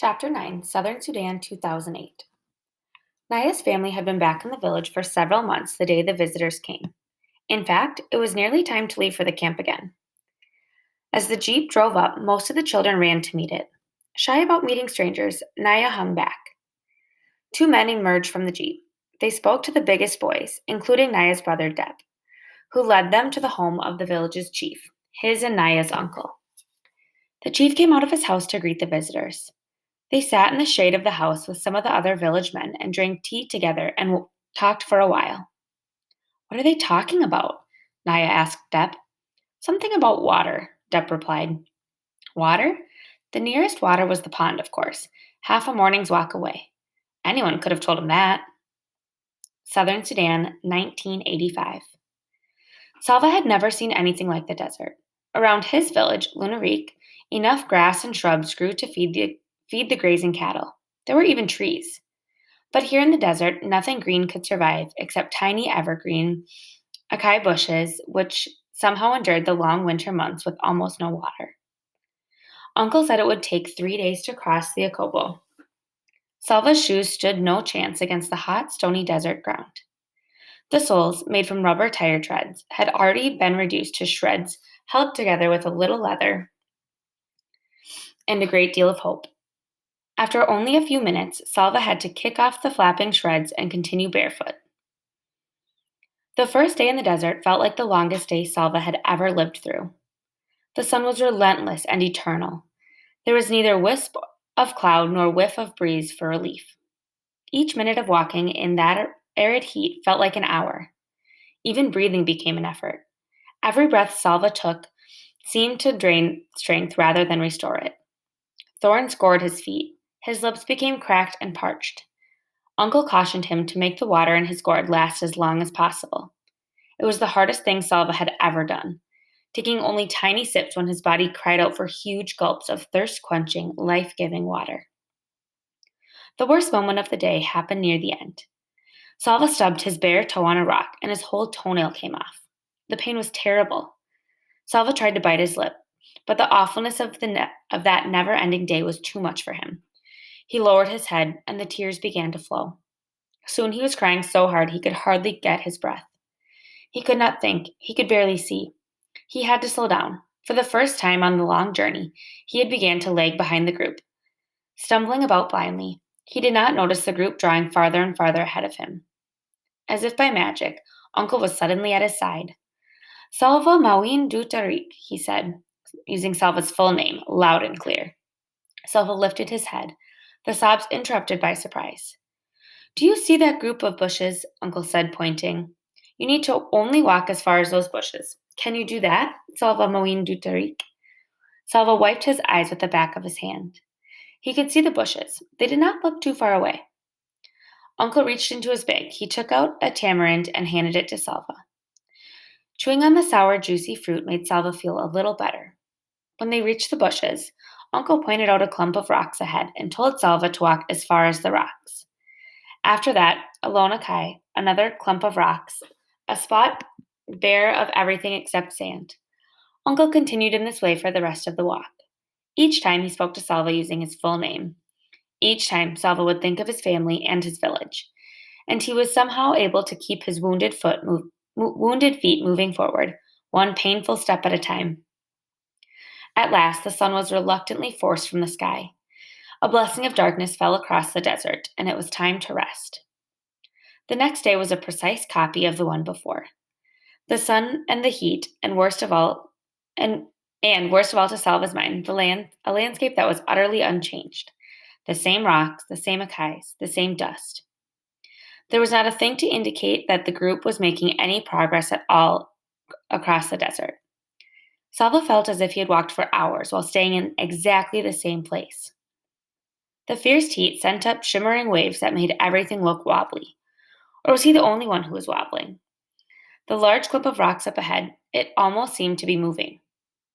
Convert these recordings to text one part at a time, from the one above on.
Chapter 9, Southern Sudan, 2008. Naya's family had been back in the village for several months the day the visitors came. In fact, it was nearly time to leave for the camp again. As the jeep drove up, most of the children ran to meet it. Shy about meeting strangers, Naya hung back. Two men emerged from the jeep. They spoke to the biggest boys, including Naya's brother Deb, who led them to the home of the village's chief, his and Naya's uncle. The chief came out of his house to greet the visitors. They sat in the shade of the house with some of the other village men and drank tea together and talked for a while. What are they talking about? Naya asked Deb. Something about water, Deb replied. Water? The nearest water was the pond, of course, half a morning's walk away. Anyone could have told him that. Southern Sudan, 1985. Salva had never seen anything like the desert. Around his village, Lunarik, enough grass and shrubs grew to feed the grazing cattle. There were even trees. But here in the desert, nothing green could survive except tiny evergreen acai bushes, which somehow endured the long winter months with almost no water. Uncle said it would take 3 days to cross the Akobo. Salva's shoes stood no chance against the hot, stony desert ground. The soles, made from rubber tire treads, had already been reduced to shreds held together with a little leather and a great deal of hope. After only a few minutes, Salva had to kick off the flapping shreds and continue barefoot. The first day in the desert felt like the longest day Salva had ever lived through. The sun was relentless and eternal. There was neither wisp of cloud nor whiff of breeze for relief. Each minute of walking in that arid heat felt like an hour. Even breathing became an effort. Every breath Salva took seemed to drain strength rather than restore it. Thorns gored his feet. His lips became cracked and parched. Uncle cautioned him to make the water in his gourd last as long as possible. It was the hardest thing Salva had ever done, taking only tiny sips when his body cried out for huge gulps of thirst-quenching, life-giving water. The worst moment of the day happened near the end. Salva stubbed his bare toe on a rock, and his whole toenail came off. The pain was terrible. Salva tried to bite his lip, but the awfulness of that never-ending day was too much for him. He lowered his head, and the tears began to flow. Soon he was crying so hard he could hardly get his breath. He could not think. He could barely see. He had to slow down. For the first time on the long journey, he had begun to lag behind the group. Stumbling about blindly, he did not notice the group drawing farther and farther ahead of him. As if by magic, Uncle was suddenly at his side. Salva Mawin du Tariq, he said, using Salva's full name, loud and clear. Salva lifted his head, the sobs interrupted by surprise. Do you see that group of bushes? Uncle said, pointing. You need to only walk as far as those bushes. Can you do that? Salva Mawin du Tariq. Salva wiped his eyes with the back of his hand. He could see the bushes. They did not look too far away. Uncle reached into his bag. He took out a tamarind and handed it to Salva. Chewing on the sour, juicy fruit made Salva feel a little better. When they reached the bushes, Uncle pointed out a clump of rocks ahead and told Salva to walk as far as the rocks. After that, a lone acai, another clump of rocks, a spot bare of everything except sand. Uncle continued in this way for the rest of the walk. Each time he spoke to Salva using his full name. Each time Salva would think of his family and his village, and he was somehow able to keep his wounded feet moving forward, one painful step at a time. At last, the sun was reluctantly forced from the sky. A blessing of darkness fell across the desert, and it was time to rest. The next day was a precise copy of the one before. The sun and the heat, and worst of all to Salva's mind, a landscape that was utterly unchanged. The same rocks, the same acais, the same dust. There was not a thing to indicate that the group was making any progress at all across the desert. Salva felt as if he had walked for hours while staying in exactly the same place. The fierce heat sent up shimmering waves that made everything look wobbly. Or was he the only one who was wobbling? The large clip of rocks up ahead, it almost seemed to be moving.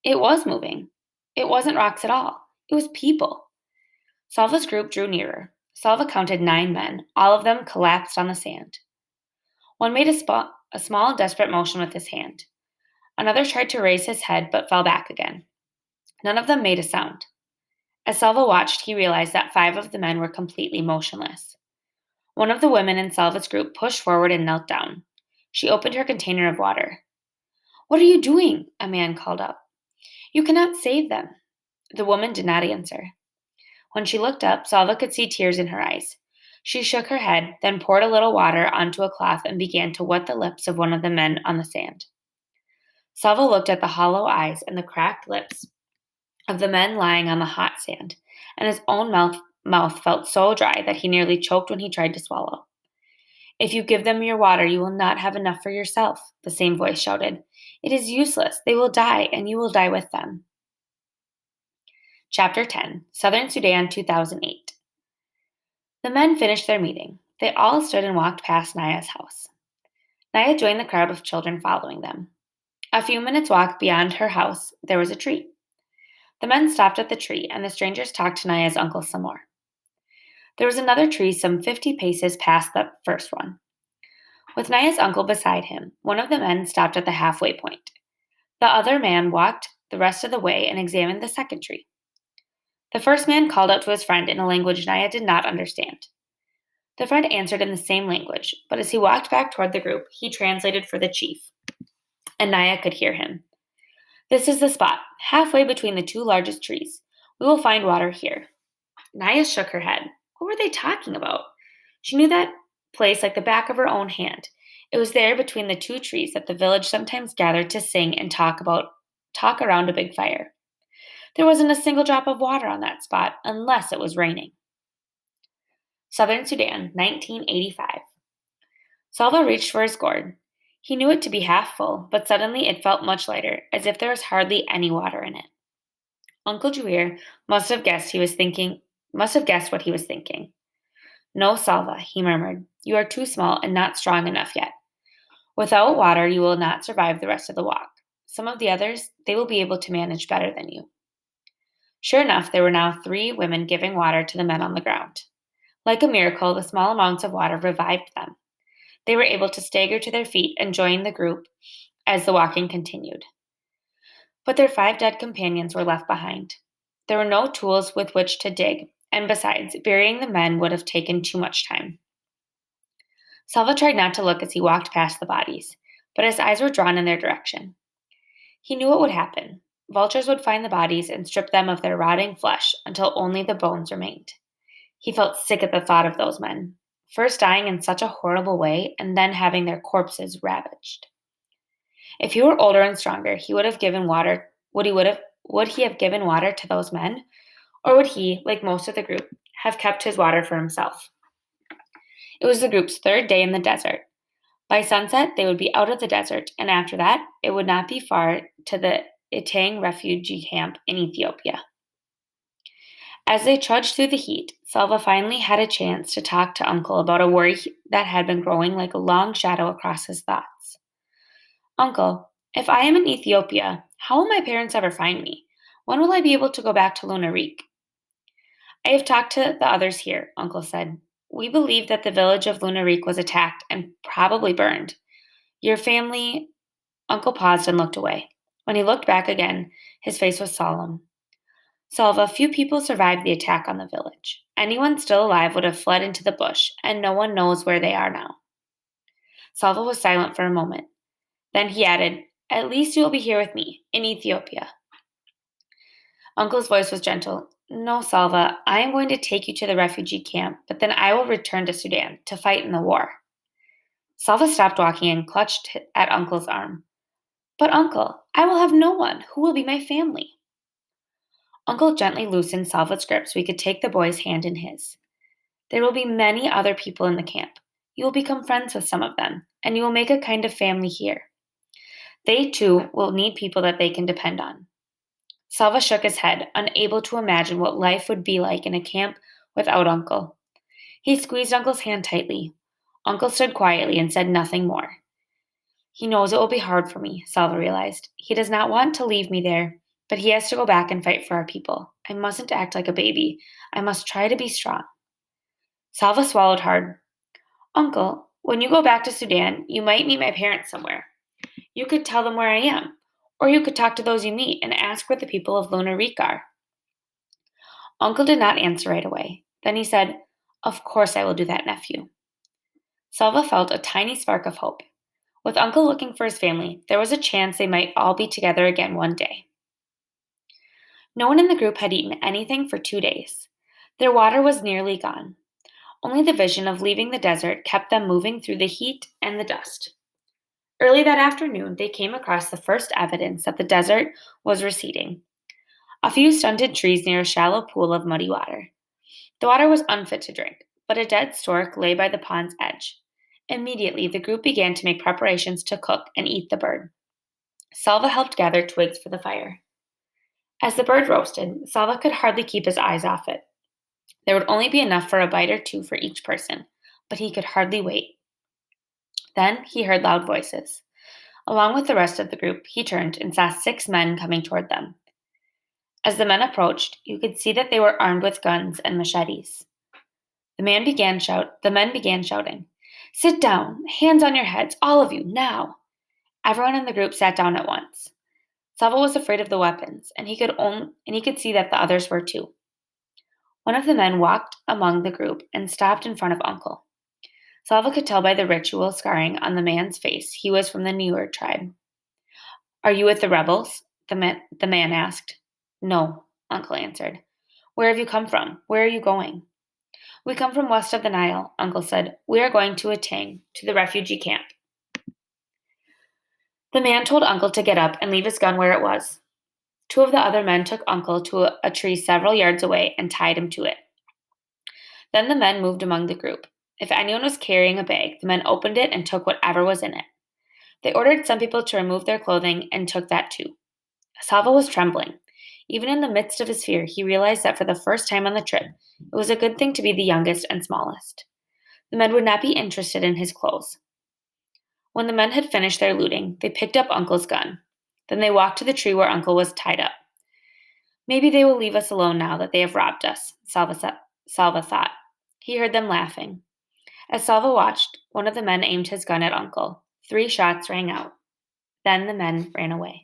It was moving. It wasn't rocks at all. It was people. Salva's group drew nearer. Salva counted 9 men. All of them collapsed on the sand. One made a small, desperate motion with his hand. Another tried to raise his head but fell back again. None of them made a sound. As Salva watched, he realized that 5 of the men were completely motionless. One of the women in Salva's group pushed forward and knelt down. She opened her container of water. "What are you doing?" a man called up. "You cannot save them." The woman did not answer. When she looked up, Salva could see tears in her eyes. She shook her head, then poured a little water onto a cloth and began to wet the lips of one of the men on the sand. Salva looked at the hollow eyes and the cracked lips of the men lying on the hot sand, and his own mouth felt so dry that he nearly choked when he tried to swallow. "If you give them your water, you will not have enough for yourself," the same voice shouted. "It is useless. They will die, and you will die with them." Chapter 10, Southern Sudan, 2008. The men finished their meeting. They all stood and walked past Naya's house. Naya joined the crowd of children following them. A few minutes' walk beyond her house, there was a tree. The men stopped at the tree, and the strangers talked to Naya's uncle some more. There was another tree some 50 paces past the first one. With Naya's uncle beside him, one of the men stopped at the halfway point. The other man walked the rest of the way and examined the second tree. The first man called out to his friend in a language Naya did not understand. The friend answered in the same language, but as he walked back toward the group, he translated for the chief, and Naya could hear him. "This is the spot, halfway between the 2 largest trees. We will find water here." Naya shook her head. What were they talking about? She knew that place like the back of her own hand. It was there between the 2 trees that the village sometimes gathered to sing and talk around a big fire. There wasn't a single drop of water on that spot unless it was raining. Southern Sudan, 1985. Salva reached for his gourd. He knew it to be half full, but suddenly it felt much lighter, as if there was hardly any water in it. Uncle Juir must have guessed what he was thinking. "No, Salva," he murmured. "You are too small and not strong enough yet. Without water, you will not survive the rest of the walk. Some of the others, they will be able to manage better than you." Sure enough, there were now 3 women giving water to the men on the ground. Like a miracle, the small amounts of water revived them. They were able to stagger to their feet and join the group as the walking continued. But their 5 dead companions were left behind. There were no tools with which to dig, and besides, burying the men would have taken too much time. Salva tried not to look as he walked past the bodies, but his eyes were drawn in their direction. He knew what would happen. Vultures would find the bodies and strip them of their rotting flesh until only the bones remained. He felt sick at the thought of those men, first dying in such a horrible way and then having their corpses ravaged. If he were older and stronger, he would have given water. Would he have given water to those men, or would he, like most of the group, have kept his water for himself? It was the group's 3rd day in the desert. By sunset, they would be out of the desert, and after that, it would not be far to the Itang refugee camp in Ethiopia. As they trudged through the heat, Salva finally had a chance to talk to Uncle about a worry that had been growing like a long shadow across his thoughts. "Uncle, if I am in Ethiopia, how will my parents ever find me? When will I be able to go back to Lunarik?" "I have talked to the others here," Uncle said. "We believe that the village of Lunarik was attacked and probably burned. Your family—" Uncle paused and looked away. When he looked back again, his face was solemn. "Salva, few people survived the attack on the village. Anyone still alive would have fled into the bush, and no one knows where they are now." Salva was silent for a moment. Then he added, "At least you will be here with me, in Ethiopia." Uncle's voice was gentle. "No, Salva, I am going to take you to the refugee camp, but then I will return to Sudan to fight in the war." Salva stopped walking and clutched at Uncle's arm. "But Uncle, I will have no one. Who will be my family?" Uncle gently loosened Salva's grip so he could take the boy's hand in his. "There will be many other people in the camp. You will become friends with some of them, and you will make a kind of family here. They, too, will need people that they can depend on." Salva shook his head, unable to imagine what life would be like in a camp without Uncle. He squeezed Uncle's hand tightly. Uncle stood quietly and said nothing more. "He knows it will be hard for me," Salva realized. "He does not want to leave me there, but he has to go back and fight for our people. I mustn't act like a baby. I must try to be strong." Salva swallowed hard. "Uncle, when you go back to Sudan, you might meet my parents somewhere. You could tell them where I am, or you could talk to those you meet and ask where the people of Lunarik are." Uncle did not answer right away. Then he said, "Of course I will do that, nephew." Salva felt a tiny spark of hope. With Uncle looking for his family, there was a chance they might all be together again one day. No one in the group had eaten anything for 2 days. Their water was nearly gone. Only the vision of leaving the desert kept them moving through the heat and the dust. Early that afternoon, they came across the first evidence that the desert was receding. A few stunted trees near a shallow pool of muddy water. The water was unfit to drink, but a dead stork lay by the pond's edge. Immediately, the group began to make preparations to cook and eat the bird. Salva helped gather twigs for the fire. As the bird roasted, Salva could hardly keep his eyes off it. There would only be enough for a bite or two for each person, but he could hardly wait. Then he heard loud voices. Along with the rest of the group, he turned and saw 6 men coming toward them. As the men approached, you could see that they were armed with guns and machetes. The men began shouting, "Sit down! Hands on your heads, all of you, now!" Everyone in the group sat down at once. Salva was afraid of the weapons, and he could see that the others were too. One of the men walked among the group and stopped in front of Uncle. Salva could tell by the ritual scarring on the man's face he was from the Newer tribe. "Are you with the rebels?" the man asked. "No," Uncle answered. "Where have you come from? Where are you going?" "We come from west of the Nile," Uncle said. "We are going to Atang, to the refugee camp." The man told Uncle to get up and leave his gun where it was. 2 of the other men took Uncle to a tree several yards away and tied him to it. Then the men moved among the group. If anyone was carrying a bag, the men opened it and took whatever was in it. They ordered some people to remove their clothing and took that too. Salva was trembling. Even in the midst of his fear, he realized that for the first time on the trip, it was a good thing to be the youngest and smallest. The men would not be interested in his clothes. When the men had finished their looting, they picked up Uncle's gun. Then they walked to the tree where Uncle was tied up. "Maybe they will leave us alone now that they have robbed us," Salva thought. He heard them laughing. As Salva watched, one of the men aimed his gun at Uncle. 3 shots rang out. Then the men ran away.